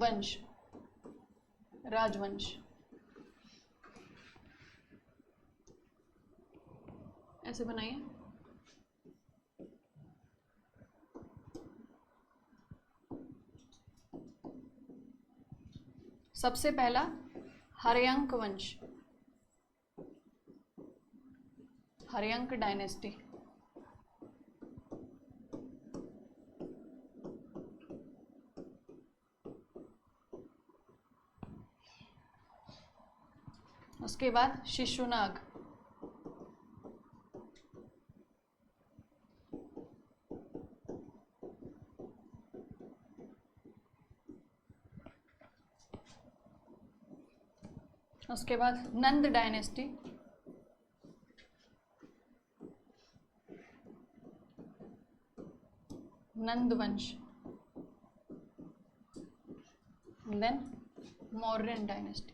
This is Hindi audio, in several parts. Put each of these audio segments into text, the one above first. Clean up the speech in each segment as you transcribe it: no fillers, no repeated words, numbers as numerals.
वंश, राजवंश, ऐसे बनाइए। सबसे पहला हर्यंक वंश, हर्यंक डायनेस्टी। उसके बाद शिशुनाग, उसके बाद नंद डायनेस्टी, नंद वंश, देन मौर्यन डायनेस्टी,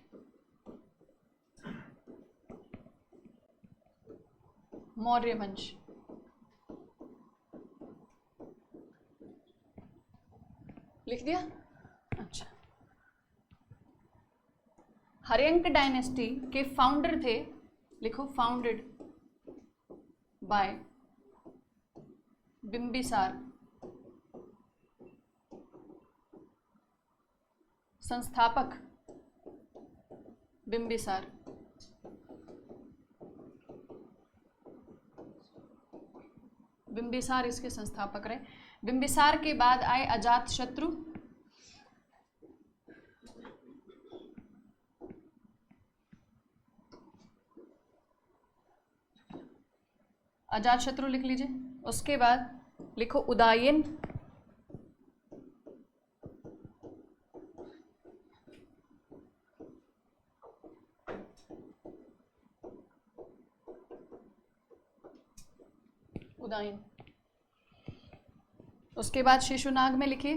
मौर्य वंश। लिख दिया? अच्छा। हर्यंक डायनेस्टी के फाउंडर थे, लिखो फाउंडेड बाय बिंबिसार, संस्थापक बिंबिसार। बिंबिसार इसके संस्थापक रहे। बिंबिसार के बाद आए अजातशत्रु, अजातशत्रु लिख लीजिए। उसके बाद लिखो उदायन, उदायन। उसके बाद शिशुनाग में लिखिए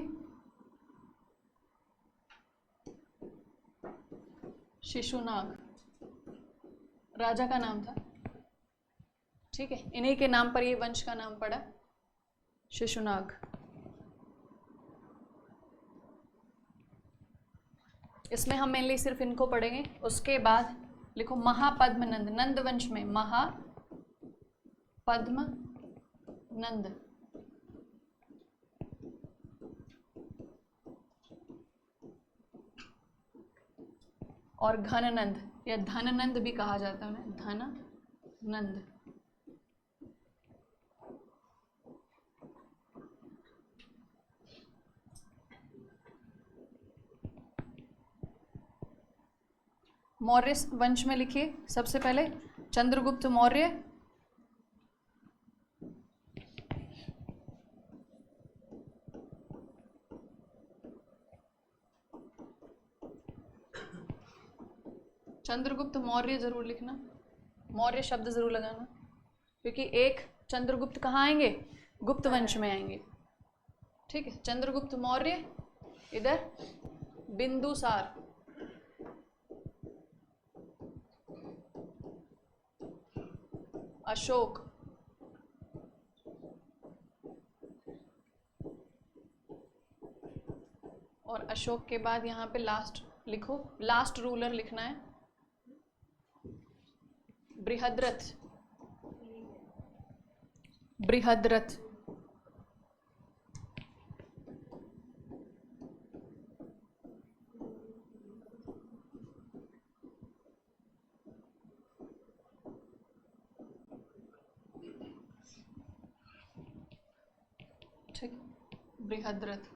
शिशुनाग, राजा का नाम था, ठीक है, इन्हीं के नाम पर ये वंश का नाम पड़ा, शिशुनाग। इसमें हम मेनली सिर्फ इनको पढ़ेंगे। उसके बाद लिखो महापद्मनंद, नंद वंश में महापद्मनंद, और घननंद या धननंद भी कहा जाता है उन्हें, धननंद। मौर्य वंश में लिखिए सबसे पहले चंद्रगुप्त मौर्य, चंद्रगुप्त मौर्य जरूर लिखना, मौर्य शब्द जरूर लगाना, क्योंकि एक चंद्रगुप्त कहाँ आएंगे, गुप्त वंश में आएंगे, ठीक है। चंद्रगुप्त मौर्य, इधर बिंदुसार, अशोक, और अशोक के बाद यहाँ पे लास्ट लिखो, लास्ट रूलर लिखना है बृहद्रथ, बृहद्रथ। ठीक, बृहद्रथ,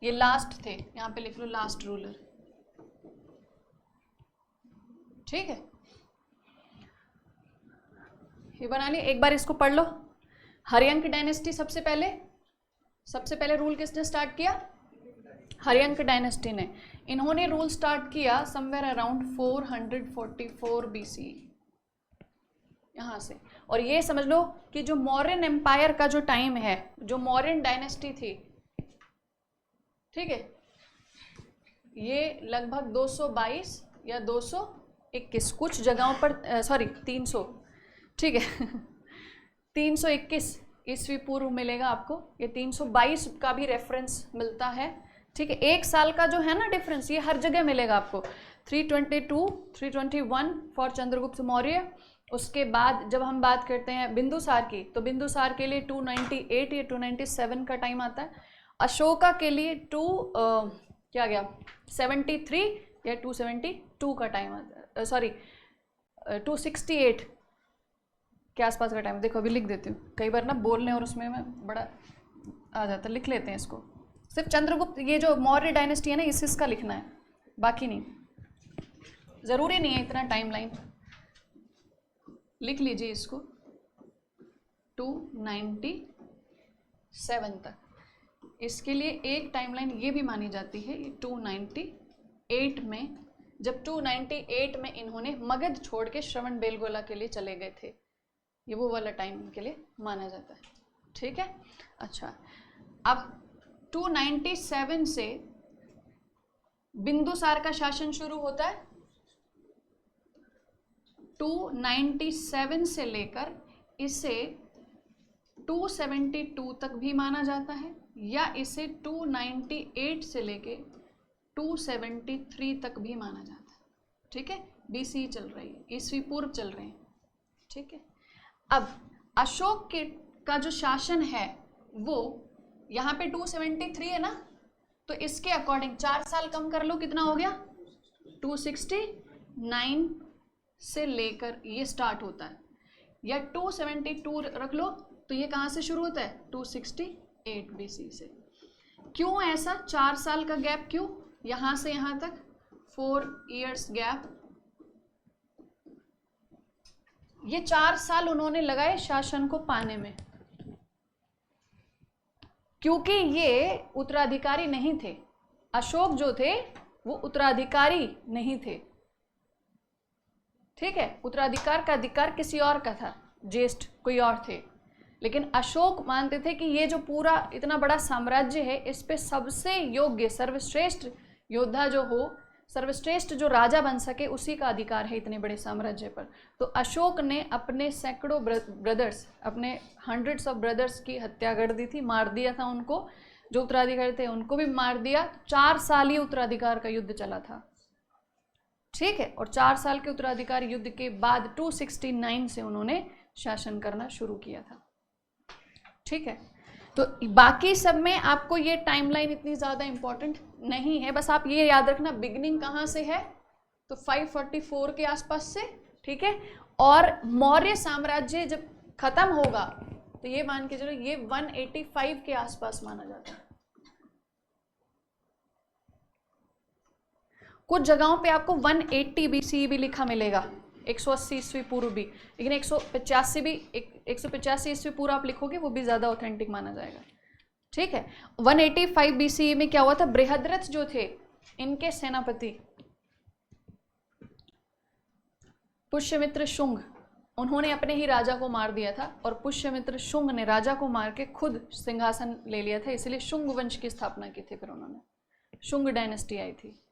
ये लास्ट थे, यहाँ पे लिख लो लास्ट रूलर, ठीक है। ये बना लिया, एक बार इसको पढ़ लो। हर्यंक डायनेस्टी सबसे पहले रूल किसने स्टार्ट किया, हर्यंक डायनेस्टी ने। इन्होंने रूल स्टार्ट किया समवेयर अराउंड 444 BC, यहाँ से। और ये समझ लो कि जो मौर्यन एम्पायर का जो टाइम है, जो मौर्यन डायनेस्टी थी, ठीक है, ये लगभग 222 या 221 कुछ जगहों पर, सॉरी 300, ठीक है 321 ईस्वी पूर्व मिलेगा आपको। ये 322 का भी रेफरेंस मिलता है, ठीक है, 1 साल का जो है ना डिफरेंस, ये हर जगह मिलेगा आपको। 322, 321 फॉर चंद्रगुप्त मौर्य। उसके बाद जब हम बात करते हैं बिंदुसार की, तो बिंदुसार के लिए 298 या 297 का टाइम आता है। अशोका के लिए 73 या 272 का टाइम आता है, सॉरी 268 के आसपास का टाइम। देखो अभी लिख देती हूँ, कई बार ना बोलने और उसमें मैं बड़ा आ जाता है, लिख लेते हैं इसको। सिर्फ चंद्रगुप्त, ये जो मौर्य डायनेस्टी है ना, इसका लिखना है, बाकी नहीं, ज़रूरी नहीं है इतना टाइमलाइन। लिख लीजिए इसको 297 तक। इसके लिए एक टाइमलाइन ये भी मानी जाती है, 298 में, जब 298 में इन्होंने मगध छोड़ के श्रवण बेलगोला के लिए चले गए थे, ये वो वाला टाइम इनके लिए माना जाता है। ठीक है, अच्छा अब 297 से बिंदुसार का शासन शुरू होता है। 297 से लेकर इसे 272 तक भी माना जाता है, या इसे 298 से लेके 273 तक भी माना जाता है। ठीक है, BC चल रही है, ईस्वी पूर्व चल रहे हैं। ठीक है, अब अशोक का जो शासन है वो यहाँ पे 273 है ना, तो इसके अकॉर्डिंग 4 साल कम कर लो, कितना हो गया 269 से लेकर ये स्टार्ट होता है, या 272 रख लो, तो ये कहाँ से शुरू होता है 268 BC से। क्यों ऐसा 4 साल का गैप, क्यों यहाँ से यहाँ तक 4 इयर्स गैप? ये 4 साल उन्होंने लगाए शासन को पाने में, क्योंकि ये उत्तराधिकारी नहीं थे। अशोक जो थे वो उत्तराधिकारी नहीं थे। ठीक है, उत्तराधिकार का अधिकार किसी और का था, ज्येष्ठ कोई और थे, लेकिन अशोक मानते थे कि ये जो पूरा इतना बड़ा साम्राज्य है, इस पे सबसे योग्य सर्वश्रेष्ठ योद्धा जो हो, सर्वश्रेष्ठ जो राजा बन सके, उसी का अधिकार है इतने बड़े साम्राज्य पर। तो अशोक ने अपने सैकड़ों ब्रदर्स, अपने हंड्रेड्स ऑफ ब्रदर्स की हत्या कर दी थी, मार दिया था उनको, जो उत्तराधिकारी थे उनको भी मार दिया। 4 साल ही उत्तराधिकार का युद्ध चला था। ठीक है, और 4 साल के उत्तराधिकार युद्ध के बाद 269 से उन्होंने शासन करना शुरू किया था। ठीक है, तो बाकी सब में आपको ये टाइमलाइन इतनी ज़्यादा इम्पोर्टेंट नहीं है, बस आप ये याद रखना बिगिनिंग कहाँ से है, तो 544 के आसपास से। ठीक है, और मौर्य साम्राज्य जब खत्म होगा तो ये मान के चलो ये 185 के आसपास माना जाता है। कुछ जगहों पे आपको 180 BC भी लिखा मिलेगा, 180 ईस्वी पूर्व भी, लेकिन 185 भी, 185 ईस्वी पूर्व आप लिखोगे वो भी ज़्यादा ऑथेंटिक माना जाएगा। ठीक है, 185 BC में क्या हुआ था, बृहद्रथ जो थे इनके सेनापति पुष्यमित्र शुंग, उन्होंने अपने ही राजा को मार दिया था, और पुष्यमित्र शुंग ने राजा को मार के खुद सिंहासन ले लिया था, इसलिए शुंग वंश की स्थापना की थी। फिर उन्होंने शुंग डायनेस्टी आई थी।